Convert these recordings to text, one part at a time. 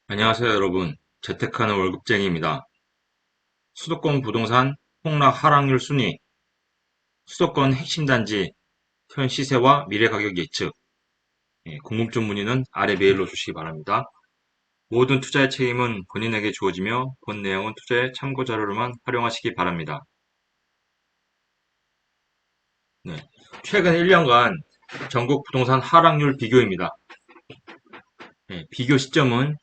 안녕하세요, 여러분. 재테크하는 월급쟁이입니다. 수도권 부동산 폭락 하락률 순위, 수도권 핵심 단지 현 시세와 미래 가격 예측, 궁금증 문의는 아래 메일로 주시기 바랍니다. 모든 투자의 책임은 본인에게 주어지며 본 내용은 투자의 참고 자료로만 활용하시기 바랍니다. 네, 최근 1년간 전국 부동산 하락률 비교입니다. 비교 시점은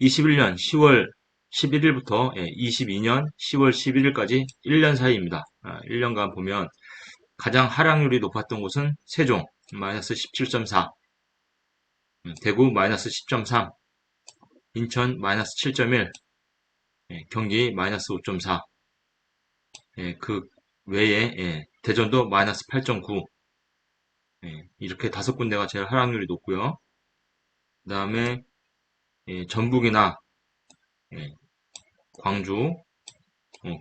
21년 10월 11일부터 22년 10월 11일까지 1년 사이입니다. 1년간 보면 가장 하락률이 높았던 곳은 세종 마이너스 17.4, 대구 마이너스 10.3, 인천 마이너스 7.1, 경기 마이너스 5.4, 그 외에 대전도 마이너스 8.9, 이렇게 다섯 군데가 제일 하락률이 높고요. 그 다음에 전북이나 광주,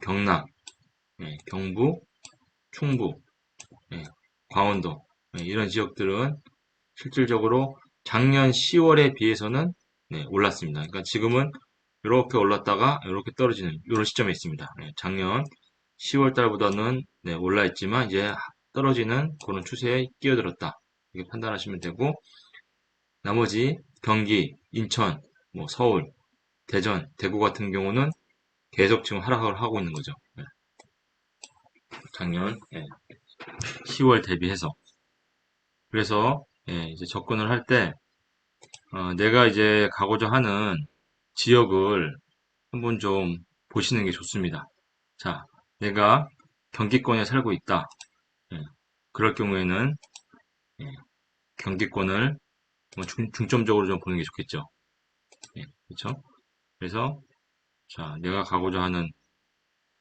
경남, 경북, 충북, 강원도 이런 지역들은 실질적으로 작년 10월에 비해서는 올랐습니다. 그러니까 지금은 이렇게 올랐다가 이렇게 떨어지는 이런 시점에 있습니다. 작년 10월 달보다는 올라 있지만 이제 떨어지는 그런 추세에 끼어들었다. 이렇게 판단하시면 되고 나머지 경기, 인천, 서울, 대전, 대구 같은 경우는 계속 지금 하락을 하고 있는 거죠. 작년 10월 대비해서. 그래서 이제 접근을 할 때 내가 이제 가고자 하는 지역을 한번 좀 보시는 게 좋습니다. 자, 내가 경기권에 살고 있다. 예, 그럴 경우에는 예, 경기권을 뭐 중점적으로 좀 보는 게 좋겠죠. 그렇죠? 그래서 자, 내가 가고자 하는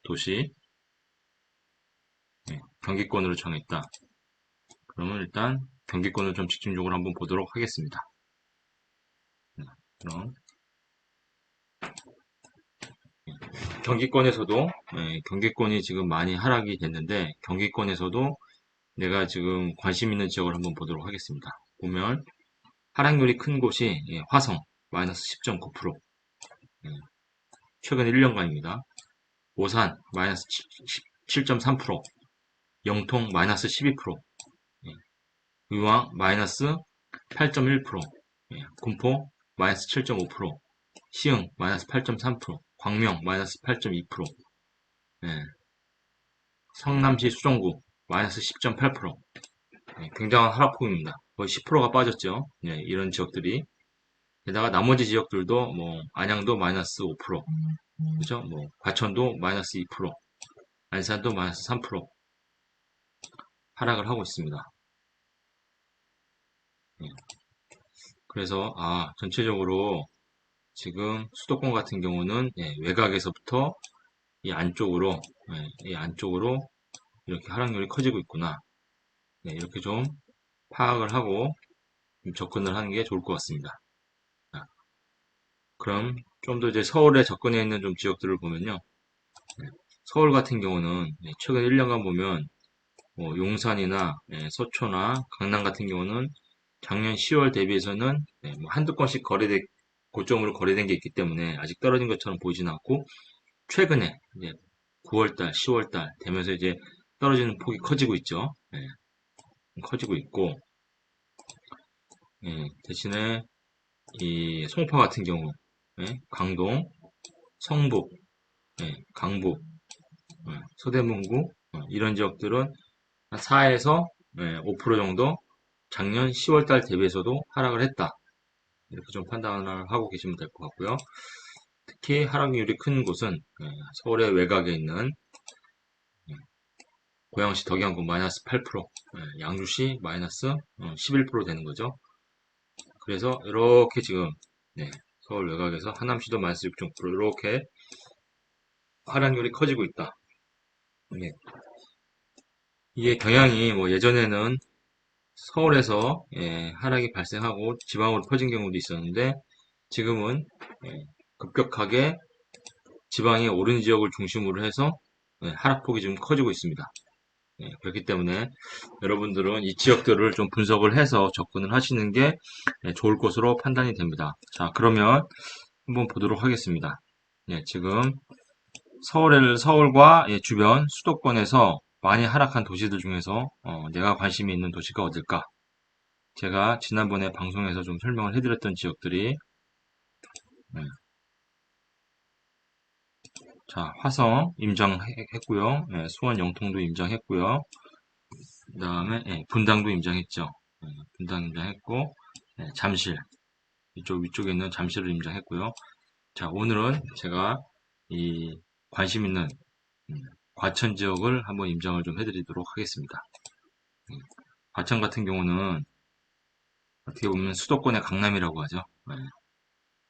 도시 경기권으로 정했다. 그러면 일단 경기권을 좀 집중적으로 한번 보도록 하겠습니다. 그럼 경기권에서도 경기권이 지금 많이 하락이 됐는데 경기권에서도 내가 지금 관심 있는 지역을 한번 보도록 하겠습니다. 보면 하락률이 큰 곳이 화성 마이너스 10.9%, 최근 1년간입니다. 오산 마이너스 7.3%, 영통 마이너스 12%, 의왕 마이너스 8.1%, 군포 마이너스 7.5%, 시흥 마이너스 8.3%, 광명 마이너스 8.2%, 성남시 수성구 마이너스 10.8%, 굉장한 하락폭입니다. 거의 10%가 빠졌죠. 이런 지역들이. 게다가 나머지 지역들도 뭐 안양도 마이너스 5%, 그죠? 뭐 과천도 마이너스 2%, 안산도 마이너스 3% 하락을 하고 있습니다. 예. 그래서 전체적으로 지금 수도권 같은 경우는 외곽에서부터 이 안쪽으로 이렇게 하락률이 커지고 있구나. 이렇게 좀 파악을 하고 좀 접근을 하는 게 좋을 것 같습니다. 자, 그럼 좀 더 이제 서울에 접근해 있는 좀 지역들을 보면요. 서울 같은 경우는 최근 1년간 보면 용산이나 서초나 강남 같은 경우는 작년 10월 대비해서는 뭐 한두 건씩 고점으로 거래된 게 있기 때문에 아직 떨어진 것처럼 보이지는 않고 최근에 이제 9월달, 10월달 되면서 이제 떨어지는 폭이 커지고 있죠. 커지고 있고 대신에 이 송파 같은 경우 강동, 성북, 강북, 서대문구 이런 지역들은 4에서 5% 정도 작년 10월달 대비해서도 하락을 했다. 이렇게 좀 판단을 하고 계시면 될 것 같고요. 특히 하락률이 큰 곳은 서울의 외곽에 있는 고양시 덕양구 마이너스 8%, 양주시 마이너스 11% 되는 거죠. 그래서 이렇게 지금 서울 외곽에서 하남시도 마이너스 6.9% 이렇게 하락률이 커지고 있다. 네. 이게 경향이 뭐 예전에는 서울에서 하락이 발생하고 지방으로 퍼진 경우도 있었는데 지금은 급격하게 지방의 오른 지역을 중심으로 해서 하락폭이 좀 커지고 있습니다. 그렇기 때문에 여러분들은 이 지역들을 좀 분석을 해서 접근을 하시는 게 좋을 것으로 판단이 됩니다. 자, 그러면 한번 보도록 하겠습니다. 예, 지금 서울과 주변 수도권에서 많이 하락한 도시들 중에서 내가 관심이 있는 도시가 어딜까? 제가 지난번에 방송에서 좀 설명을 해드렸던 지역들이 네. 자, 화성 임장했고요. 네, 수원 영통도 임장했고요. 그 다음에 분당도 임장했죠. 분당 임장했고 잠실 이쪽 위쪽에 있는 잠실을 임장했고요. 자, 오늘은 제가 이 관심 있는 과천 지역을 한번 임장을 좀 해드리도록 하겠습니다. 과천 같은 경우는 어떻게 보면 수도권의 강남이라고 하죠.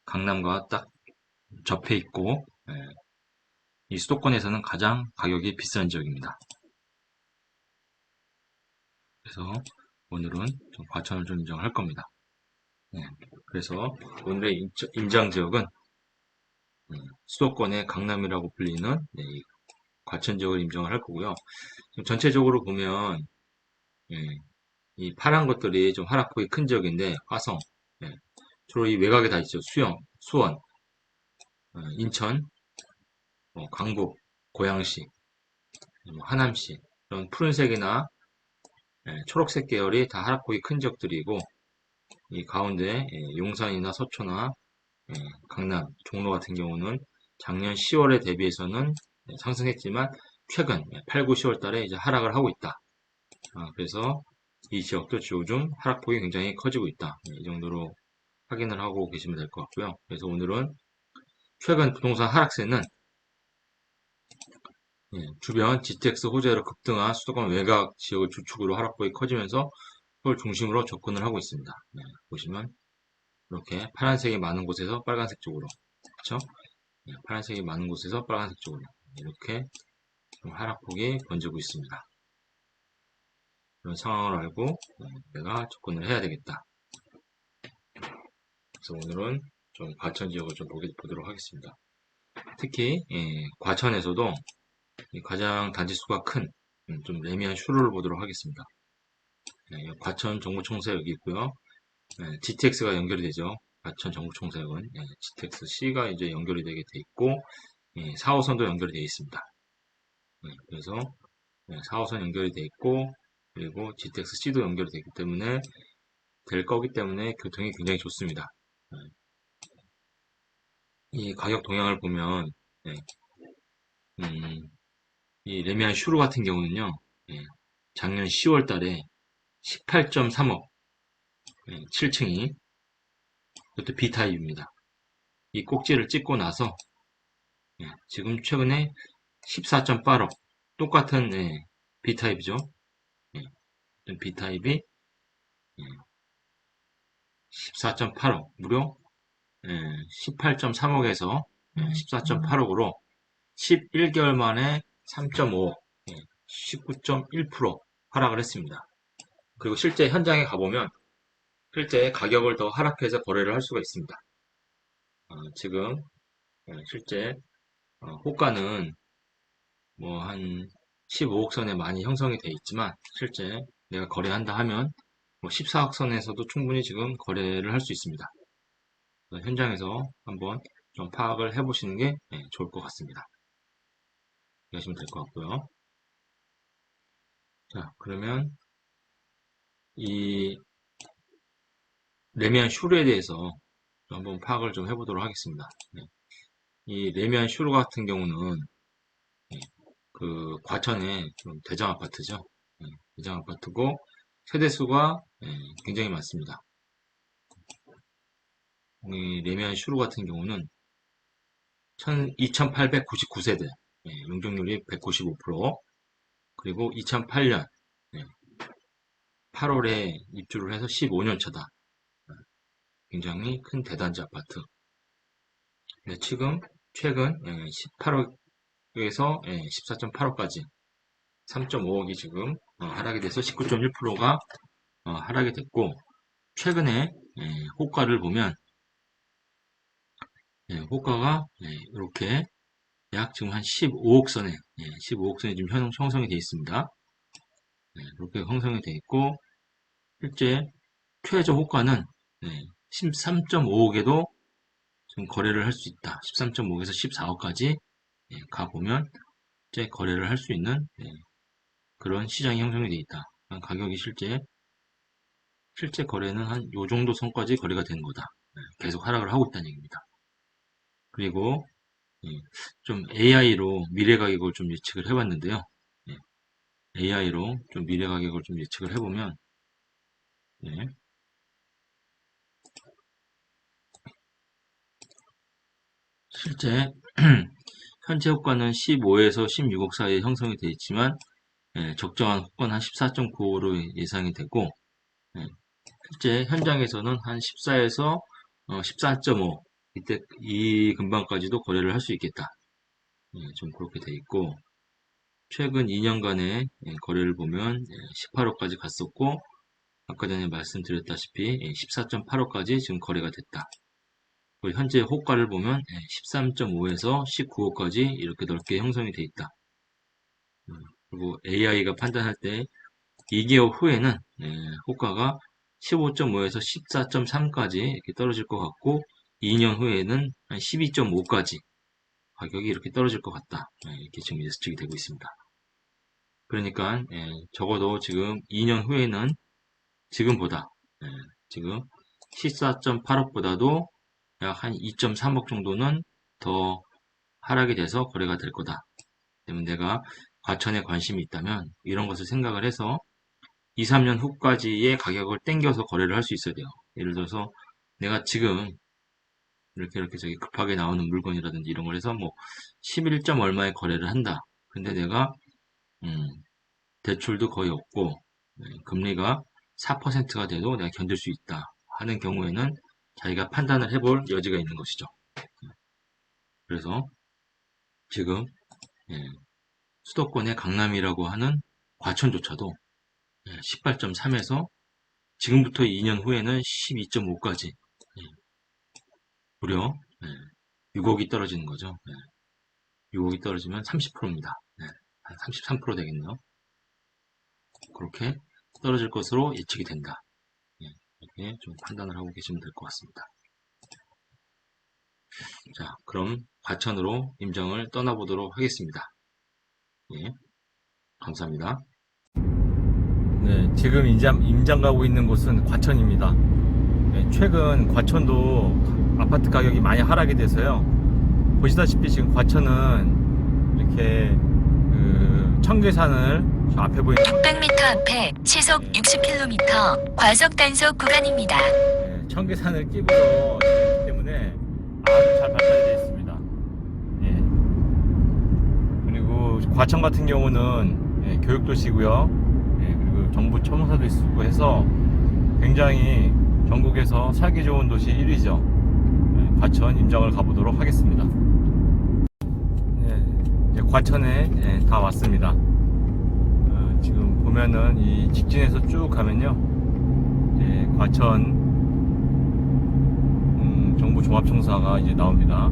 강남과 딱 접해 있고 이 수도권에서는 가장 가격이 비싼 지역입니다. 그래서 오늘은 좀 과천을 좀 인정할 겁니다. 그래서 오늘의 임장 지역은 수도권의 강남이라고 불리는 이 과천 지역을 임장을 할 거고요. 전체적으로 보면 이 파란 것들이 좀 하락폭이 큰 지역인데 화성, 주로 이 외곽에 다 있죠. 수원, 인천, 강북, 고양시, 하남시 이런 푸른색이나 초록색 계열이 다 하락폭이 큰 지역들이고 이 가운데 용산이나 서초나 강남, 종로 같은 경우는 작년 10월에 대비해서는 상승했지만 최근 8, 9, 10월 달에 이제 하락을 하고 있다. 그래서 이 지역도 요즘 하락폭이 굉장히 커지고 있다. 이 정도로 확인을 하고 계시면 될 것 같고요. 그래서 오늘은 최근 부동산 하락세는 주변 GTX 호재로 급등한 수도권 외곽 지역을 주축으로 하락폭이 커지면서 그걸 중심으로 접근을 하고 있습니다. 보시면 이렇게 파란색이 많은 곳에서 빨간색 쪽으로, 그렇죠? 파란색이 많은 곳에서 빨간색 쪽으로 이렇게 하락폭이 번지고 있습니다. 이런 상황을 알고 내가 접근을 해야 되겠다. 그래서 오늘은 좀 과천 지역을 좀 보도록 하겠습니다. 특히 과천에서도 가장 단지수가 큰 좀 레미안 슈루를 보도록 하겠습니다. 과천 정부총사 여기 있고요. GTX가 연결이 되죠. 과천 정부총사역은 GTX C가 이제 연결이 되게 돼 있고 4호선도 연결이 되어 있습니다. 그래서 4호선 연결이 되어 있고 그리고 GTX C도 연결이 되기 때문에 될 거기 때문에 교통이 굉장히 좋습니다. 이 가격 동향을 보면 이 레미안 슈루 같은 경우는요 작년 10월 달에 18.3억 7층이 이것도 B타입입니다. 이 꼭지를 찍고 나서 지금 최근에 14.8억 똑같은 B타입이죠. B타입이 14.8억 무려 18.3억에서 14.8억으로 11개월 만에 3.5억 19.1% 하락을 했습니다. 그리고 실제 현장에 가보면 실제 가격을 더 하락해서 거래를 할 수가 있습니다. 지금 실제 호가는 뭐 한 15억 선에 많이 형성이 되어 있지만 실제 내가 거래한다 하면 뭐 14억 선에서도 충분히 지금 거래를 할 수 있습니다. 현장에서 한번 좀 파악을 해보시는 게 좋을 것 같습니다. 이해하시면 될 것 같고요. 자, 그러면 이 레미안 슈르에 대해서 한번 파악을 좀 해보도록 하겠습니다. 이 레미안 슈르 같은 경우는 그 과천의 대장 아파트죠. 대장 아파트고 세대수가 굉장히 많습니다. 이 레미안 슈르 같은 경우는 2899세대, 용적률이 195%, 그리고 2008년 8월에 입주를 해서 15년 차다. 굉장히 큰 대단지 아파트. 지금 최근 18억에서 14.8억까지 3.5억이 지금 하락이 돼서 19.1%가 하락이 됐고 최근에 호가를 보면 호가가 이렇게 약 지금 한 15억 선에 15억 선에 지금 형성이 되어 있습니다. 이렇게 형성이 되어 있고 실제 최저 호가는 13.5억에도 지금 거래를 할 수 있다. 13.5에서 14억까지 가보면 이제 거래를 할 수 있는 그런 시장이 형성이 되어 있다. 가격이 실제 거래는 한 요 정도 선까지 거래가 되는 거다. 계속 하락을 하고 있다는 얘기입니다. 그리고 좀 AI로 미래 가격을 좀 예측을 해봤는데요. AI로 좀 미래 가격을 좀 예측을 해보면 실제 현재 호가는 15에서 16억 사이에 형성이 되어 있지만 적정한 호가는 한 14.95로 예상이 되고 실제 현장에서는 한 14에서 14.5 이때 이 근방까지도 거래를 할 수 있겠다. 좀 그렇게 돼 있고 최근 2년간의 거래를 보면 18억까지 갔었고 아까 전에 말씀드렸다시피 14.8억까지 지금 거래가 됐다. 그리고 현재 호가를 보면 13.5에서 19억까지 이렇게 넓게 형성이 돼 있다. 그리고 AI가 판단할 때 2개월 후에는 호가가 15.5에서 14.3까지 이렇게 떨어질 것 같고 2년 후에는 한 12.5까지 가격이 이렇게 떨어질 것 같다. 이렇게 지금 예측이 되고 있습니다. 그러니까 적어도 지금 2년 후에는 지금보다 지금 14.8억보다도 약 한 2.3억 정도는 더 하락이 돼서 거래가 될 거다. 때문에 내가 과천에 관심이 있다면 이런 것을 생각을 해서 2, 3년 후까지의 가격을 땡겨서 거래를 할 수 있어야 돼요. 예를 들어서 내가 지금 이렇게 저기 급하게 나오는 물건이라든지 이런 걸 해서 뭐 11점 얼마에 거래를 한다. 근데 내가 대출도 거의 없고 금리가 4%가 돼도 내가 견딜 수 있다 하는 경우에는 자기가 판단을 해볼 여지가 있는 것이죠. 그래서 지금 수도권의 강남이라고 하는 과천조차도 18.3에서 지금부터 2년 후에는 12.5까지 무려 6억이 떨어지는 거죠. 6억이 떨어지면 30%입니다. 한 33% 되겠네요. 그렇게 떨어질 것으로 예측이 된다. 이렇게 좀 판단을 하고 계시면 될 것 같습니다. 자, 그럼 과천으로 임장을 떠나보도록 하겠습니다. 감사합니다. 네, 지금 임장 가고 있는 곳은 과천입니다. 최근 과천도 아파트 가격이 많이 하락이 돼서요. 보시다시피 지금 과천은 이렇게 청계산을 저 앞에 보이는 600m 앞에 시속 60km 과속 단속 구간입니다. 청계산을 끼고서 있기 때문에 아주 잘 발달이 되어 있습니다. 그리고 과천 같은 경우는 교육도시고요. 그리고 정부 첨성사도 있고 해서 굉장히 전국에서 살기 좋은 도시 1위죠. 과천 임장을 가보도록 하겠습니다. 이제 과천에 다 왔습니다. 지금 보면은 이 직진해서 쭉 가면요, 이제 과천 정부 종합청사가 이제 나옵니다.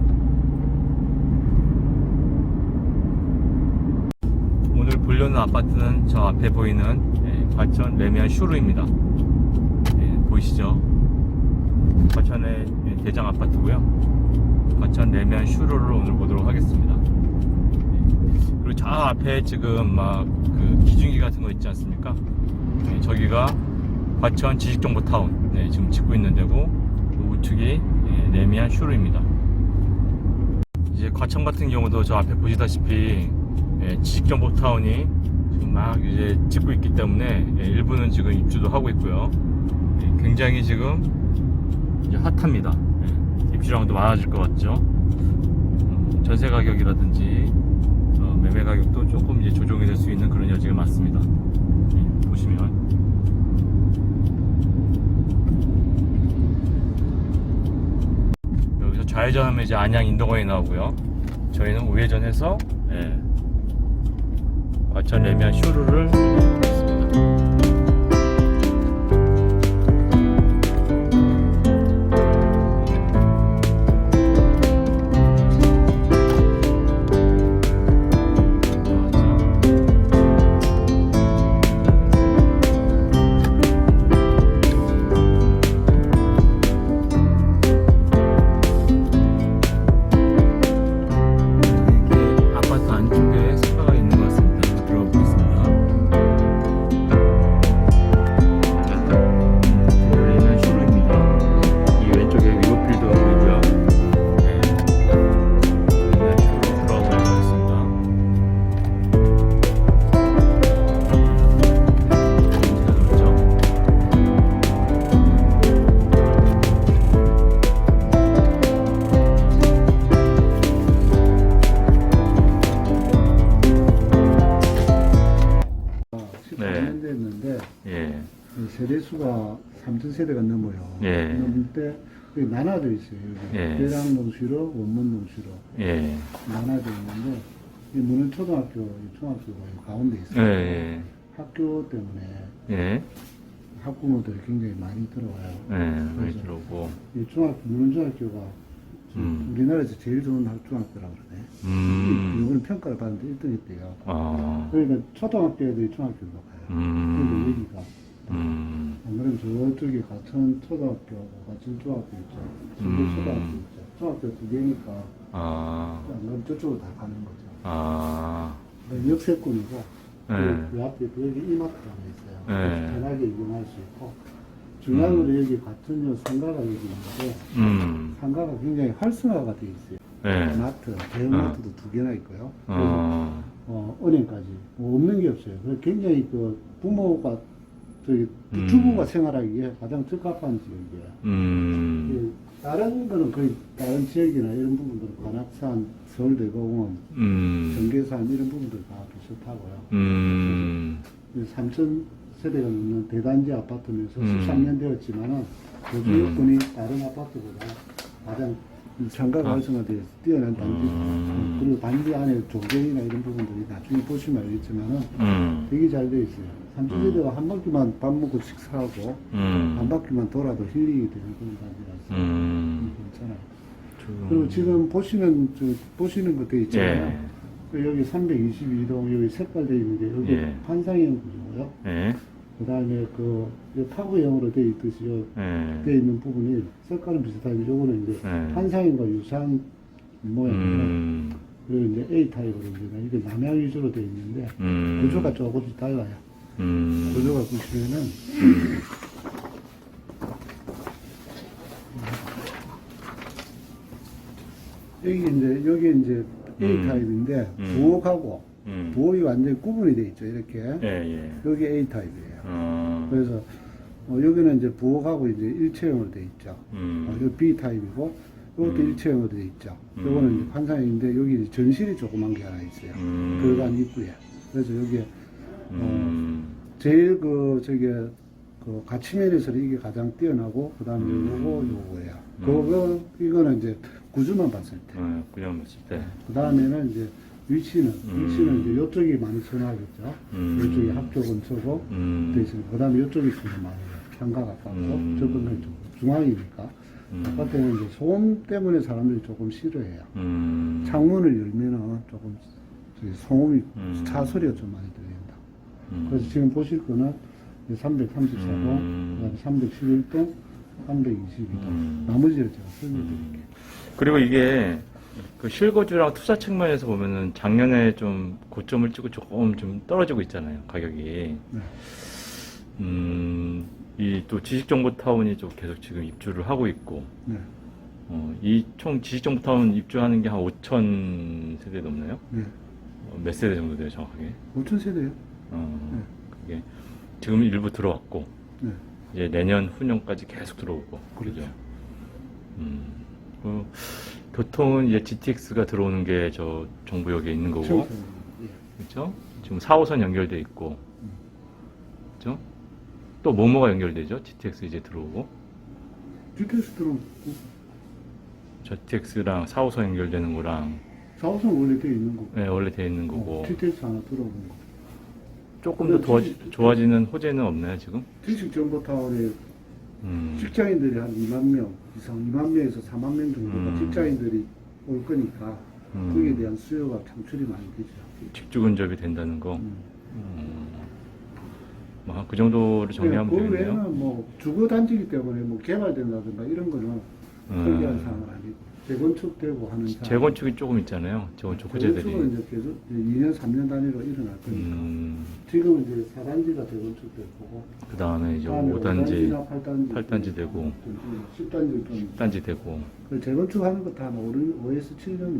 오늘 보려는 아파트는 저 앞에 보이는 과천 레미안 슈루입니다. 보이시죠? 과천의 대장 아파트고요. 과천 레미안 슈루를 오늘 보도록 하겠습니다. 그리고 저 앞에 지금 막 그 기중기 같은 거 있지 않습니까? 저기가 과천 지식정보타운 지금 짓고 있는 데고, 그 우측이 레미안 슈루입니다. 이제 과천 같은 경우도 저 앞에 보시다시피 지식정보타운이 지금 막 이제 짓고 있기 때문에 일부는 지금 입주도 하고 있고요. 굉장히 지금 이제 핫합니다. 입주량도 많아질 것 같죠. 전세 가격이라든지 매매 가격도 조금 이제 조정이 될 수 있는 그런 여지가 많습니다. 보시면 여기서 좌회전하면 이제 안양 인덕원이 나오고요. 저희는 우회전해서 과천 레미안 슈루를 보겠습니다. 세대수가 3,000세대가 넘어요. 예. 넘을 때 여기 나눠져 있어요. 여기 예. 대량 농수로, 원문 농수로 예. 나눠져 있는데 이 문은 초등학교, 이 중학교가 이 가운데 예. 있어요. 예. 학교 때문에 예. 학부모들이 굉장히 많이 들어와요. 예. 그래서 그러고. 이 문은 중학교가 우리나라에서 제일 좋은 중학교라고 그러네. 이번에 평가를 받는데 1등 했대요. 아. 그러니까 초등학교 애들이 중학교로 가요. 그리고 여기가 안 그러면 저쪽에 가천 초등학교, 가천 중학교 있죠. 중교 초등학교 있죠. 중학교 2개니까 아. 안 그러면 저쪽으로 다 가는 거죠. 아. 역세권이고 예. 그 앞에 여기 이마트가 있어요. 예. 편하게 이용할 수 있고 중앙으로 여기 가천역 상가가 여기 있는데 상가가 굉장히 활성화가 되어 있어요. 예. 마트, 대형마트도 2개나 있고요. 그래서 어. 은행까지 뭐 없는 게 없어요. 그래서 굉장히 그 부모가 주부가 생활하기에 가장 적합한 지역이에요. 그 다른 거는 거의 다른 지역이나 이런 부분들은 관악산, 서울대공원, 정계산 이런 부분들 다 비슷하고요. 3,000세대가 넘는 대단지 아파트면서 13년 되었지만은 요즘 여건이 다른 아파트보다 가장 상가가 활성화되어 뛰어난 단지, 그리고 단지 안에 조경이나 이런 부분들이 나중에 보시면 알겠지만은 되게 잘 되어 있어요. 3,000세대가 한 바퀴만 밥 먹고 식사하고 한 바퀴만 돌아도 힐링이 되는 그런 단지라서 괜찮아요. 그리고 지금 보시는 거 되어 있잖아요. 예. 그 여기 322동 여기 색깔 되어 있는 게 여기 예. 환상형 구조고요. 예. 그 다음에 그 타구형으로 되어 있듯이 예. 되어 있는 부분이 색깔은 비슷하게 요거는 이제 예. 환상형과 유사한 모양이에요. 그리고 이제 A 타입으로 이제 이게 남향 위주로 되어 있는데 구조가 조금씩 달라요. 구조가 보시면은 여기 이제 A 타입인데 부엌하고 부엌이 완전히 구분이 되어 있죠. 이렇게 예. 예. 여기 A 타입이에요. 그래서 여기는 이제 부엌하고 이제 일체형으로 되어 있죠. 여기 B 타입이고 이것도 일체형으로 되어 있죠. 요거는 이제 환상형인데 여기 이제 전실이 조그만 게 하나 있어요. 들어간 입구에. 그래서 여기에 제일 그 가치면에서 이게 가장 뛰어나고 그 다음에 요거예요. 이거는 이제 구조만 봤을 때. 그냥 봤을 때. 그 다음에는 이제 위치는 이제 이쪽이 많이 선호하겠죠. 이쪽이 학교 근처고 그 다음에 이쪽이 좀 많이 평가 가깝고 저거는 좀 중앙이니까 바깥에는 이제 소음 때문에 사람들이 조금 싫어해요. 창문을 열면은 조금 소음이 차 소리가 좀 많이 들린다. 그래서 지금 보실 거는 334동, 그다음에 311동, 322동. 나머지를 제가 설명드릴게요. 그리고 이게 그 실거주랑 투자 측면에서 보면은 작년에 좀 고점을 찍고 조금 좀 떨어지고 있잖아요, 가격이. 네. 이 또 지식정보타운이 좀 계속 지금 입주를 하고 있고, 네. 이 총 지식정보타운 입주하는 게 한 5천 세대 넘나요? 네. 몇 세대 정도 돼요, 정확하게? 5,000세대요? 그게 지금 일부 들어왔고, 네. 이제 내년 후년까지 계속 들어오고, 그러죠. 교통은 이제 GTX가 들어오는 게 저 정부역에 있는 거고, 그렇죠? 지금 4호선 연결돼 있고, 그렇죠? 또 뭐뭐가 연결되죠? GTX 이제 들어오고, GTX 들어오고 GTX랑 4호선 연결되는 거랑, 4호선 원래 되어 있는 거고. 네, 원래 돼 있는 거고, GTX 하나 들어오는 거. 조금 더 좋아지는 호재는 없나요 지금? 지식정보타운에 직장인들이 한 2만 명 이상, 2만 명에서 4만 명 정도가 직장인들이 올 거니까 거기에 대한 수요가 창출이 많이 되죠. 직주 근접이 된다는 거. 뭐 그 정도로 정리하면 그 되겠네요. 외에는 뭐 주거 단지이기 때문에 뭐 개발된다든가 이런 거는 특이한 사항은 아니고 재건축되고 하는 사항. 재건축이 조금 있잖아요. 재건축 호재들이. 재건축은 이제 계속 2년, 3년 단위로 일어날 거니까. 지금은 이제 4단지가 재건축될 거고. 그 다음에 이제 다음에 5단지, 8단지, 8단지 되고, 10단지 좀. 10단지 되고. 그 재건축하는 거 다 5에서 7년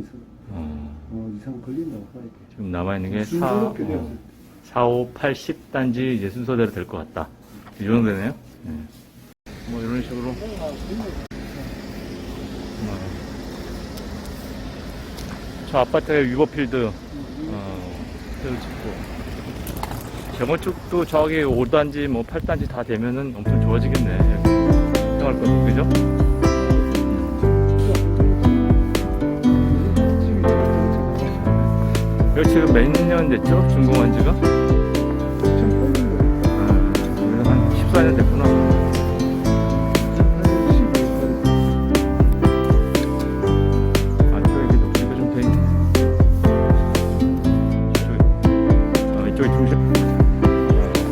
이상 걸린다고 봐야 돼. 지금 남아있는 게 4, 순조롭게 되었어요. 4, 5, 8, 10단지 이제 순서대로 될 것 같다. 이 정도 되네요. 네. 뭐 이런 식으로. 저 아파트에 위버필드, 새로 짓고. 재건축도 저기 5단지 뭐 8단지 다 되면은 엄청 좋아지겠네. 생활권, 그죠? 여기 지금 몇 년 됐죠? 준공한 지가? 한 14년 됐구나. 안쪽에 이렇게 녹지가 좀 돼 있네. 이쪽이 중심.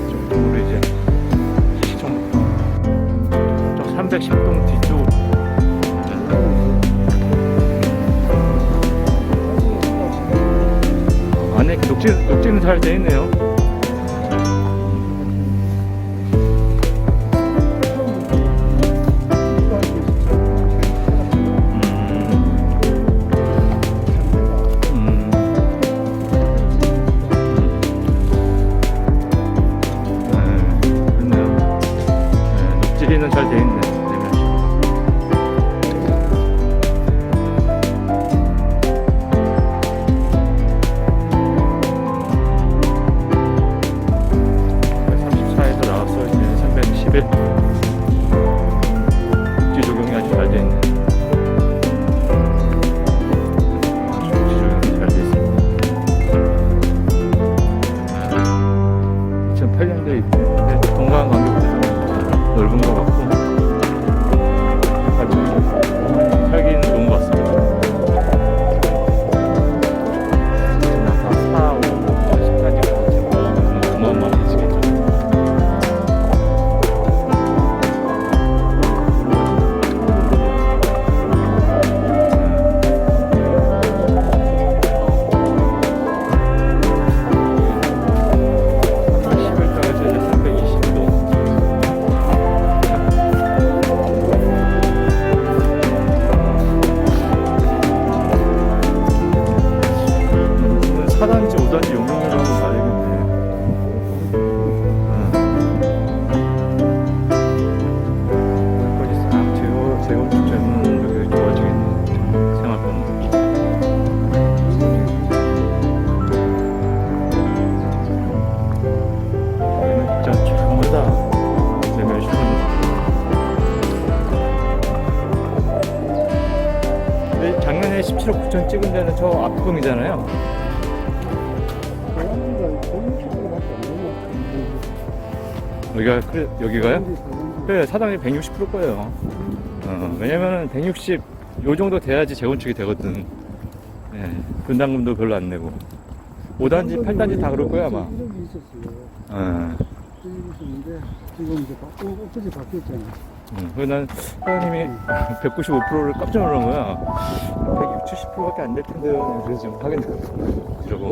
저쪽으로 이제 시청. 저 310동 뒤쪽. 안에 녹지는 잘 돼 있네요. 녹지는 잘 돼 있네. 녹지 적용이 아주 잘 돼 있네. 녹지 적용이 잘 돼 있습니다. 2008년도에 동강 간격도 넓은 것 같고 살기는 좋은 것 같습니다. 아까 4, 5, 10까지 어마어마해지겠죠. 작년에 17억 9천 찍은 데는 저 앞동이잖아요. 여기가요? 그래, 사당이 160% 거예요. 왜냐면은 160, 요 정도 돼야지 재건축이 되거든. 예, 분담금도 별로 안 내고. 5단지, 8단지 다 그럴 거야, 아마. 이력이 있었어요. 이력이 있었는데, 지금 이제 엊그제 바뀌었잖아. 그래서 난 사장님이 195%를 깜짝 놀란 거야. 160, 70%밖에 안 될 텐데요. 그래서 좀 하겠네. 이러고.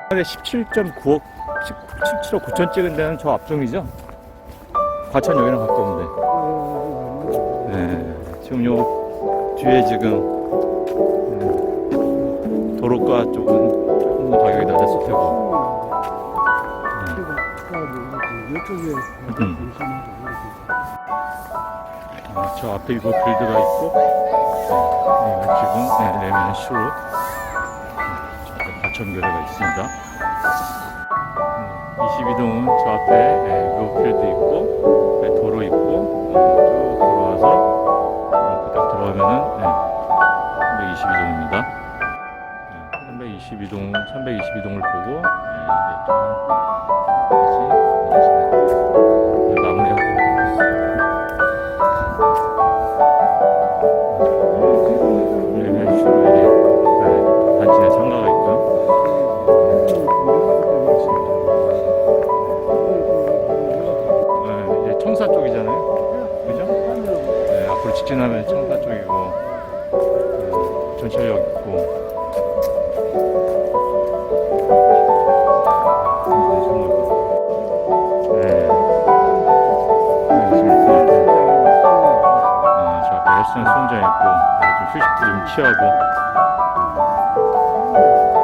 근데 17.9억, 17억 9천 찍은 데는 저 앞동이죠? 과천 여기랑 가까운데. 네, 지금 요 뒤에 지금 도로가 쪽은 조금 더 가격이 낮았을 테고. 저 앞에 이거 빌드가 있고, 지금 레미안 슈로 저 앞에 과천교대가 있습니다. 22동은 저 앞에 요 필드 있고, 도로 있고, 쭉 들어와서 딱 들어가면은 322동입니다. 322동을 보고 마무리하고 단지 내 상가가 있고요. 이제 청사 쪽이잖아요, 그죠? 네, 앞으로 직진하면 청사 쪽이고 전철역 있고. 헬스장 수영장 있고 좀 휴식도 좀 취하고